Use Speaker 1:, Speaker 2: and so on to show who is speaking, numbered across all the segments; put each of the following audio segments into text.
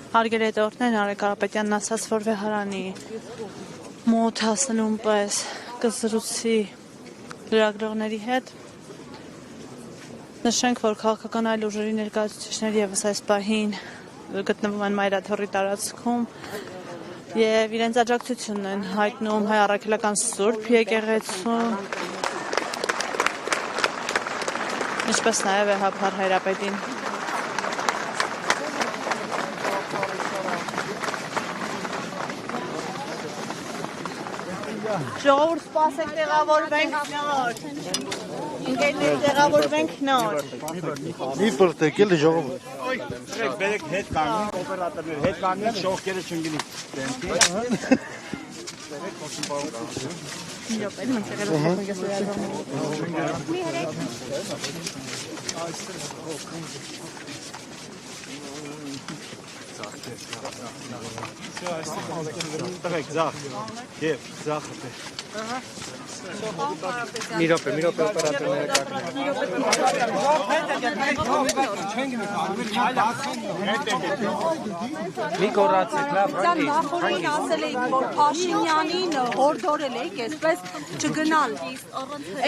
Speaker 1: Հարգելի հետևորդներ, Նարեկ Կարապետյանն ասաց, որ վեհարանի մոտ հասնելուն պես կզրուցի լրագրողների հետ։ Նշենք, որ քաղաքական այլ ուժերի ներկայացուցիչներ ևս այս պահին գտնվում են Մայրաթոռի տարածքում եւ իրենց աջակցությունն են հայտնում Հայ առաքելական Սուրբ եկեղեցու, ինչպես նաեւ Վեհափառ Հայրապետին։ Ժողովուրդ, սպասեք, տեղավորվենք նոր։ Ընկերներ, տեղավորվենք նոր։
Speaker 2: Մի պրտեք էլի ժողովուրդ։
Speaker 3: Բերեք հետ կանգնին, օպերատորներ հետ կանգնին, շողքերը չընկնի։ Բերեք խոսում բաղում։
Speaker 1: Մի րոպե, հենց եղել ես լրագրողների։ Մի հրեք։
Speaker 3: Տղեկ, ձախ, և ձախ հպե։
Speaker 2: Մի րոպե օպերատորները կակնեն։ Մի գորացեք, լավ,
Speaker 4: Նախորդին ասել էիք, որ Փաշինյանին հորդորել էիք, այսպես չգնալ։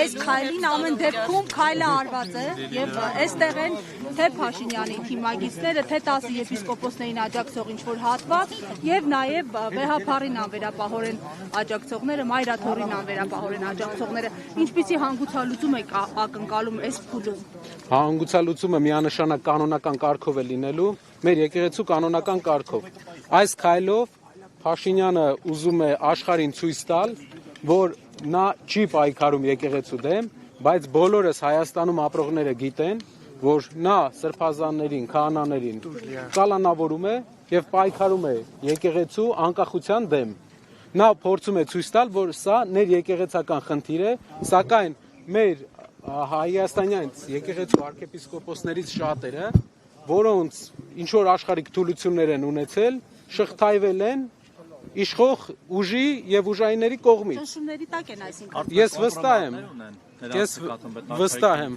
Speaker 4: Այս քայլին ամեն դեպքում քայլը արված է եւ այստեղ են թե Փաշինյանի թիմագիծները, թե 10 եպիսկոպոսներին աջակցող ինչ-որ հատված եւ նաեւ Վեհափառին անվերապահորեն աջակցողները, Մայրաթոռին անվերապահորեն աջակցողները, ինչպիսի հանգուցալուծում եք ակնկալում այս փուլում։
Speaker 5: Հանգուցալուծումը միանշանակ կանոնական կարգով է լինելու, մեր եկեղեցու կանոնական կարգով։ Այս քայլով Փաշինյանը ուզում է աշխարհին ցույց տալ, որ նա չի պայքարում եկեղեցու դեմ, բայց բոլորս Հայաստանում ապրողները գիտեն, որ նա սրբազաններին, քահանաներին կալանավորում է եւ պայքարում է եկեղեցու անկախության դեմ։ Նա փորձում է ցույց տալ, որ սա ներեկեղեցական խնդիր է, սակայն մեր հայաստանյան եկեղեցու arczepiskopos-ներից շատերը, որոնց ինչ որ աշխարհիկ թուլություններ են ունեցել, շղթայվել են իշխող ուժի եւ ուժայինների կողմից։
Speaker 4: Ճնշումների տակ են այսինքն։
Speaker 5: Ես վստահ եմ։ Ես վստահ եմ։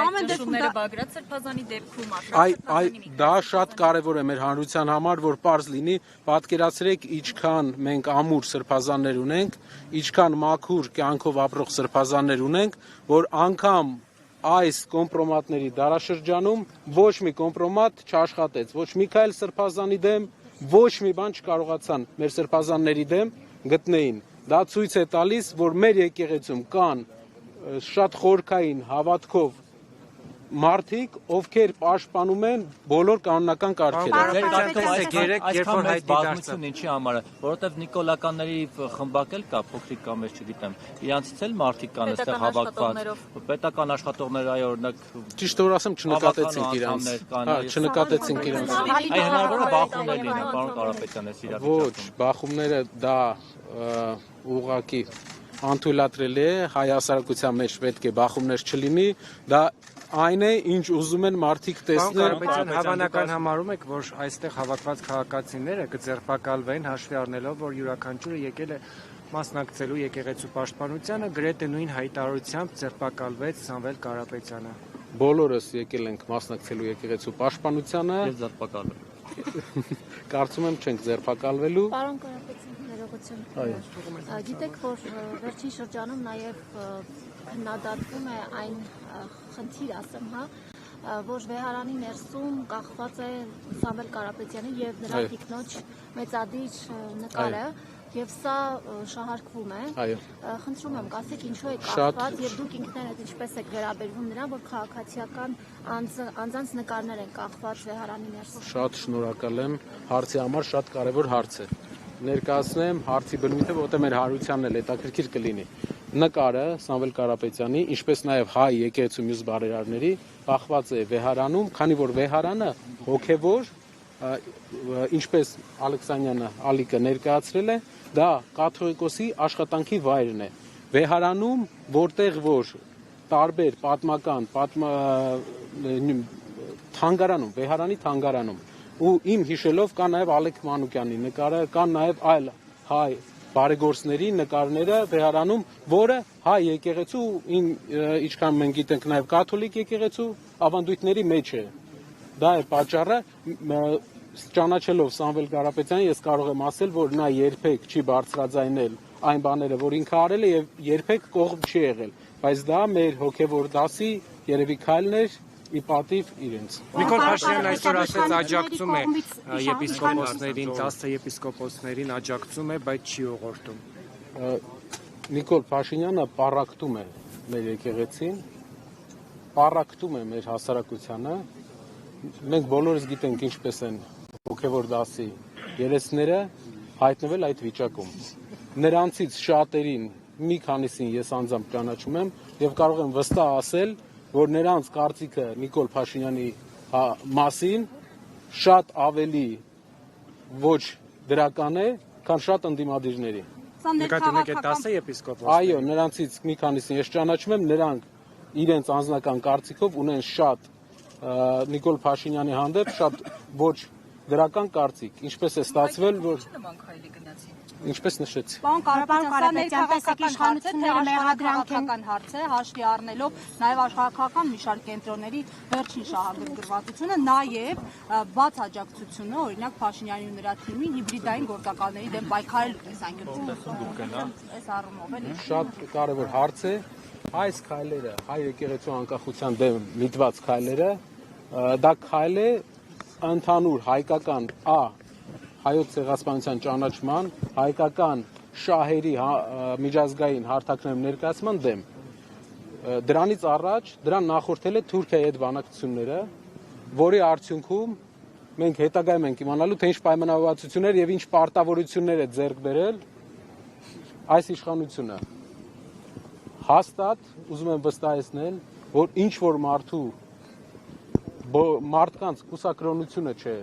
Speaker 4: Ամեն դեպքում
Speaker 6: Բագրատ Սրբազանի դեպքում
Speaker 5: դա շատ կարևոր է մեր հանրության համար, որ պարզ լինի, պատկերացրեք, ինչքան մենք ամուր սրբազաններ ունենք, ինչքան մաքուր կյանքով ապրող սրբազաններ ունենք, որ անգամ այս կոմպրոմատների դարաշրջանում ոչ մի կոմպրոմատ չաշխատեց, ոչ Միքայել Սրբազանի դեմ, ոչ մի բան չկարողացան մեր սրբազանների դեմ գտնեին։ Դա ցույց է տալիս, որ մեր եկեղեցում կան շատ խորքային հավատքով մարդիկ, ովքեր պաշտպանում են բոլոր կանոնական կարգերը։
Speaker 7: Բազմություն ինչի համար է, որովհետև նիկոլականների խմբակ էլ կա, փոքրիկ կամ ես չգիտեմ, իրանցից էլ մարդիկ կան այստեղ հավաքված, պետական աշխատողներ, այ օրինակ
Speaker 5: Ճիշտ որ ասեմ, չնկատեցինք իրանց։ Չնկատեցինք իրանց։
Speaker 7: Այ հնարավոր է բախումներ լինեն, պարոն Կարապետյան, այս իրավիճակում։
Speaker 5: Ոչ, բախումները դա ուղղակի անթույլատրելի է, հայ հասարակության մեջ պետք է բախումներ չլինի, դա այն է, ինչ ուզում են մարդիկ տեսնել։
Speaker 2: Հավանական համարում եք, որ այստեղ հավաքված քաղաքացիները կձերբակալվեն հաշվի առնելով, որ յուրաքանչյուրը եկել է մասնակցելու եկեղեցու պաշտպանությանը, գրեթե նույն հայտարարությամբ ձերբակալվեց Սամվել Կարապետյանը։
Speaker 5: Բոլորս եկել ենք մասնակցելու եկեղեցու պաշտպանությանը։
Speaker 7: Ես ձերբակալվել։
Speaker 5: Կարծում եմ չենք ձերբակալվելու։
Speaker 8: Պարոն Կարապետյան, ներողություն։ Գիտեք, որ վերջին շրջանում նաև քննադատվում է այն խնդիր, ասեմ, որ վեհարանի ներսում կախված է Սամվել Կարապետյանի եւ նրա տիկնոջ մեծադիր նկարը, եւ սա շահարկվում է։ Խնդրում եմ, ասեք ինչու է կախված եւ դուք ինքներդ ինչպես եք վերաբերվում նրան, որ քաղաքացիական անձանց նկարներ են կախված վեհարանի ներսում։
Speaker 5: Շատ շնորհակալ եմ, հարցի համար շատ կարևոր հարց է։ Ներկայացնեմ հարցի բնույթը, որտեղ մեր հարությունն էլ հետաքրքիր կլինի։ Նկարը Սամվել Կարապետյանի, ինչպես նաև հայ եկեղեցու մյուս բարերարների, կախված է վեհարանում, քանի որ վեհարանը հոգևոր, ինչպես Ալեքսանյանը Ալիկը ներկայացրել է, դա կաթողիկոսի աշխատանքի վայրն է։ Վեհարանում, որտեղ որ տարբեր պատմական թանգարանում, Վեհարանի թանգարանում։ Ու իմ հիշելով կա նաև Ալեք Մանուկյանի նկարը, կան նաև այլ հայ բարեգործների նկարները Վեհարանում, որը հայ եկեղեցու, ինչքան մենք գիտենք նաև կաթոլիկ եկեղեցու ավանդույթների մեջ է։ Դա է պատճառը, ճանաչելով Սամվել Կարապետյանին, ես կարող եմ ասել, որ նա երբեք չի բարձրաձայնել այն բաները, որ ինքը արել է եւ երբեք կողմ չի եղել, բայց դա մեր հոգեվոր դասի երևի քայլն էր ի պատիվ իրենց։
Speaker 2: Նիկոլ Փաշինյանն այսօր ասեց աջակցում է եպիսկոպոսներին, 10 եպիսկոպոսներին աջակցում է, բայց չի ուղղորդում։
Speaker 5: Նիկոլ Փաշինյանը պառակտում է մեր եկեղեցին, պառակտում է մեր հասարակությանը։ Մենք բոլորս գիտենք ինչպես են հոգևոր դասի երեցները հայտնվել այդ վիճակում։ Նրանցից շատերին, մի քանիսին ես անձամբ ճանաչում եմ եւ կարող եմ վստահ ասել, որ նրանց կարծիքը Նիկոլ Փաշինյանի մասին շատ ավելի ոչ դրական է, քան շատ ընդդիմադիրների։
Speaker 2: Նկատի ունեք 10 եպիսկոպոսներ։
Speaker 5: Այո, նրանցից մի քանիսին ես ճանաչում եմ, նրանք իրենց անձնական կարծիքով ունեն շատ Նիկոլ Փաշինյանի հանդեպ շատ ոչ դրական կարծիք, ինչպես է ստացվել, որ ինչպես նշեցի։
Speaker 4: Պարոն Կարապետյան, տեսեք իշխանությունները մեղադրանքական հարց է, հաշվի առնելով նաև աշխարհակական մի շարք կենտրոնների վերջին շահագրգռվածությունը, նաև բաց աջակցությունը, օրինակ Փաշինյանի ու նրա թիմի հիբրիդային գործակալների դեմ պայքարելու տեսանկյունից։ Այս առումով էլի
Speaker 5: շատ կարևոր հարց է։ Այս քայլերը, հայ եկեղեցու անկախության դեմ միտված քայլերը, դա քայլ է ընդհանուր հայկական հայոց ցեղասպանության ճանաչման, հայկական շահերի միջազգային հարթակներում ներկայացման դեմ։ Դրանից առաջ դրան նախորդել է Թուրքիայի հետ բանակցությունները, որի արդյունքում մենք հետագայում ենք իմանալու, թե ինչ պայմանավորվածություններ եւ ինչ պարտավորություններ է ձեռք բերել այս իշխանությունը։ Հաստատ ուզում եմ վստահեցնել, որ ինչ որ մարդկանց կուսակրոնությունը չէ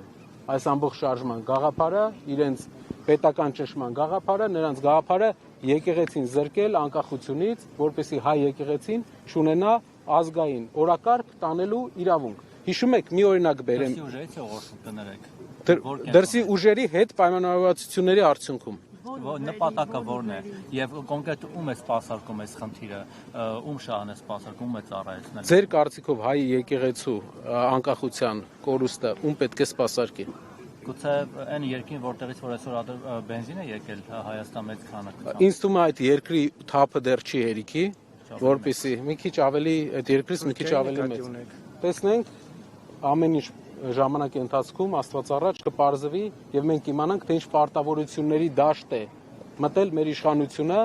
Speaker 5: այս ամբողջ շարժման գաղափարը, իրենց պետական ճնշման գաղափարը, նրանց գաղափարը եկեղեցին զրկել անկախությունից, որպեսզի հայ եկեղեցին չունենա ազգային օրակարգ տանելու իրավունք։ Հիշում եք, մի օրինակ բերեմ։ Դրսի ուժերի հետ պայմանավորվածությունների արդյունքում։
Speaker 7: Նպատակը որն է եւ կոնկրետ ում է սպասարկում այս խնդիրը, ում շահն է սպասարկում, ում է ծառայեցնել։
Speaker 5: Ձեր կարծիքով հայ եկեղեցու անկախության կորուստը ում պետք է սպասարկի։
Speaker 7: Գուցե այն երկին, որտեղից որ այսօր բենզին է եկել Հայաստան մեծ քանակությամբ։
Speaker 5: Ինձ թվում է այդ երկրի թափը դեռ չի հերիքի, որպեսզի մի քիչ ավելի այդ երկրից մի քիչ ավելի մեծ։ Տեսնենք ամեն ինչ ժամանակի ընթացքում Աստված առաջ կպարզվի եւ մենք իմանանք, թե ինչ պարտավորությունների դաշտ է մտել մեր իշխանությունը,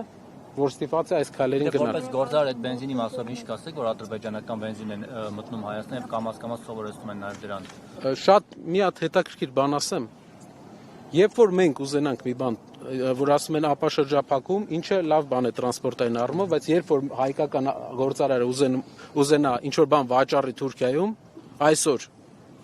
Speaker 5: որ ստիպված է այս քայլերին գնալ։
Speaker 7: Որպես գործար այդ բենզինի մասով ինչ կասեք, որ ադրբեջանական բենզին են մտնում Հայաստան եւ կամաց սովորեցնում են նաեւ դրան։
Speaker 5: Շատ մի հատ հետաքրքիր բան ասեմ։ Երբ որ մենք ուզենանք մի բան, որ ասում են ապաշրջափակում, ինչը լավ բան է տրանսպորտային առումով, բայց երբ որ հայկական գործարարը ուզենա ինչ որ բան վաճառի Թուրքիայում, այսօր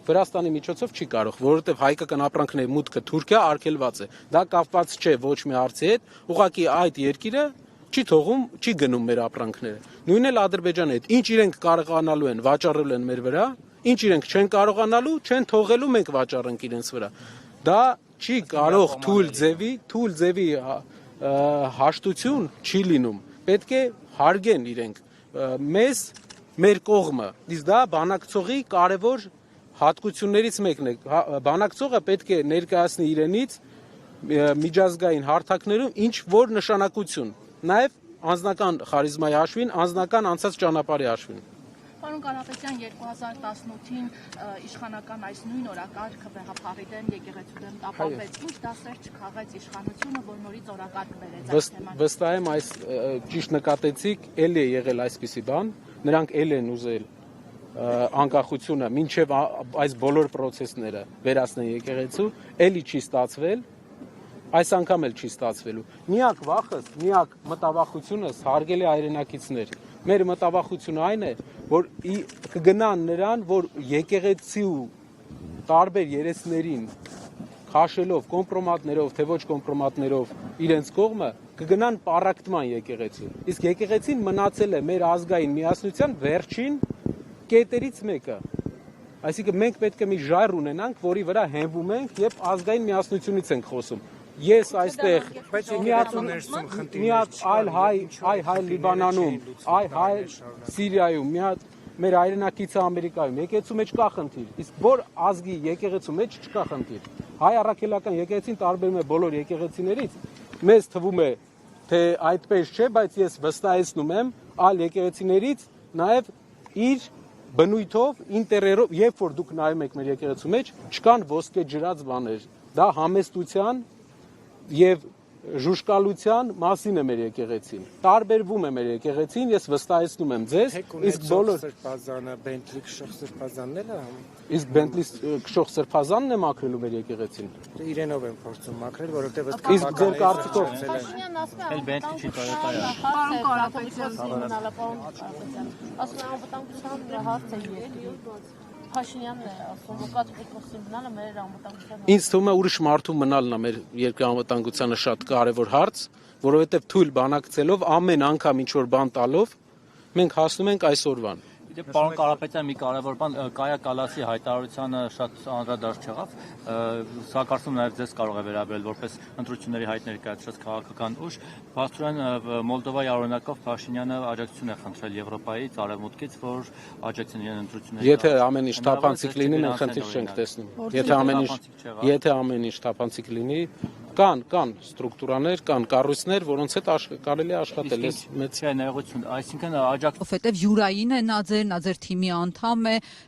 Speaker 5: Վրաստանի միջոցով չի կարող, որովհետև հայկական ապրանքների մուտքը Թուրքիա արգելված է։ Դա կապված չէ ոչ մի հարցի հետ, ուղղակի այդ երկիրը չի թողում, չի գնում մեր ապրանքները։ Նույնն էլ Ադրբեջանի հետ։ Ինչ իրենք կարողանալու են, վաճառել են մեր վրա, ինչ իրենք չեն կարողանալու, չեն թողելու, մենք վաճառենք իրենց վրա։ Դա չի կարող թույլ ձևի հաշտություն չի լինում։ Պետք է հարգեն իրենք մեզ, մեր կողմը։ Իսկ դա բանակցողի կարևոր հատկություններից մեկն է։ Բանակցողը պետք է ներկայացնի իրենից միջազգային հարթակներում ինչ որ նշանակություն, նաև անձնական խարիզմայի հաշվին, անձնական անցած ճանապարհի հաշվին։
Speaker 6: Պարոն Կարապետյան, 2018-ին իշխանական այս նույն օրակարգը վեհափառի դեմ եկեղեցու դեմ տապալվեց։ Ինչ դասեր չքաղեց իշխանությունը, որ նորից օրակարգ բերեց այս թեման։
Speaker 5: Վստահ եմ, այս ճիշտ նկատեցիք, էլի է եղել այսպիսի բան, նրանք էլ են ուզել անկախությունը մինչև այս բոլոր process-ները վերացնեն եկեղեցու, էլի չի ստացվել, այս անգամ էլ չի ստացվելու։ Միակ վախս, միակ մտավախությունս հարգելի հայրենակիցներ, մեր մտավախությունը այն է, որ կգնան նրան, որ եկեղեցու տարբեր երեցներին քաշելով, կոմպրոմատներով, թե ոչ կոմպրոմատներով իրենց կողմը կգնան պառակտման եկեղեցու։ Իսկ եկեղեցին մնացել է մեր ազգային միասնության վերջին կետերից մեկը։ Այսինքն մենք պետք է մի ժայռ ունենանք, որի վրա հենվում ենք եւ ազգային միասնությունից ենք խոսում։ Ես այստեղ մի հատ այլ հայ Լիբանանում, հայ Սիրիայում, մի հատ մեր հայրենակիցը Ամերիկայում, եկեղեցու մեջ կա խնդիր, իսկ որ ազգի եկեղեցու մեջ չկա խնդիր։ Հայ առաքելական եկեղեցին տարբերում է բոլոր եկեղեցիներից, մեզ թվում է, թե այդպես չէ, բայց ես վստահեցնում եմ այլ եկեղեցիներից նաև իր բնույթով, ինտերերով, երբ որ դուք նայում եք մեր եկեղեցու մեջ, չկան ոսկե ջրած բաներ։ Դա համեստության եւ ժուշկալության մասին է մեր եկեղեցին։ Տարբերվում է մեր եկեղեցին, ես վստահեցնում եմ ձեզ, իսկ բոլոր
Speaker 2: սրբազանը, Բենթլի քշող սրբազանն է,
Speaker 5: իսկ Բենթլի քշող սրբազանն է մաքրելու մեր եկեղեցին։
Speaker 2: իրենով են փորձում մաքրել, որովհետև ըստ
Speaker 5: Իսկ ձեր կարծիքով
Speaker 7: Էլ Բենթլի չի Toyota-ը։
Speaker 8: Պարոն Կարապետյան, ասում եմ անվտանգության հարց է երկրի։ Փաշինյանն է ասում, կած էկոսի մնալը մեր անվտանգության։
Speaker 5: Ինձ թվում է ուրիշ մարդու մնալն է մեր երկրի անվտանգությանը շատ կարևոր հարց, որովհետև թույլ բանակցելով ամեն անգամ ինչ որ բան տալով մենք հասնում ենք այսօրվան։
Speaker 7: Պարոն Կարապետյան, մի կարևոր բան, Կայա Կալասի հայտարարությանը շատ անդրադարձ չեղավ, սա կարծում նաև ձեզ կարող է վերաբերել որպես ընտրությունների հայտ ներկայացրած քաղաքական ուժ, փաստորեն Մոլդովայի օրինակով Փաշինյանը աջակցություն է խնդրել Եվրոպայից, Արևմուտքից, որ աջակցեն իրեն ընտրությունների։
Speaker 5: Եթե ամեն ինչ թափանցիկ լինի, մենք խնդիր չենք տեսնում։ Եթե ամեն ինչ թափանցիկ լինի, կան ստրուկտուրաներ, կան կառույցներ, որոնց հետ կարելի է աշխատել։
Speaker 7: Մեծ ներողություն, այսինքն աջակցություն
Speaker 9: Որովհետև Յուրային է նա ձեր թիմի անդամ է,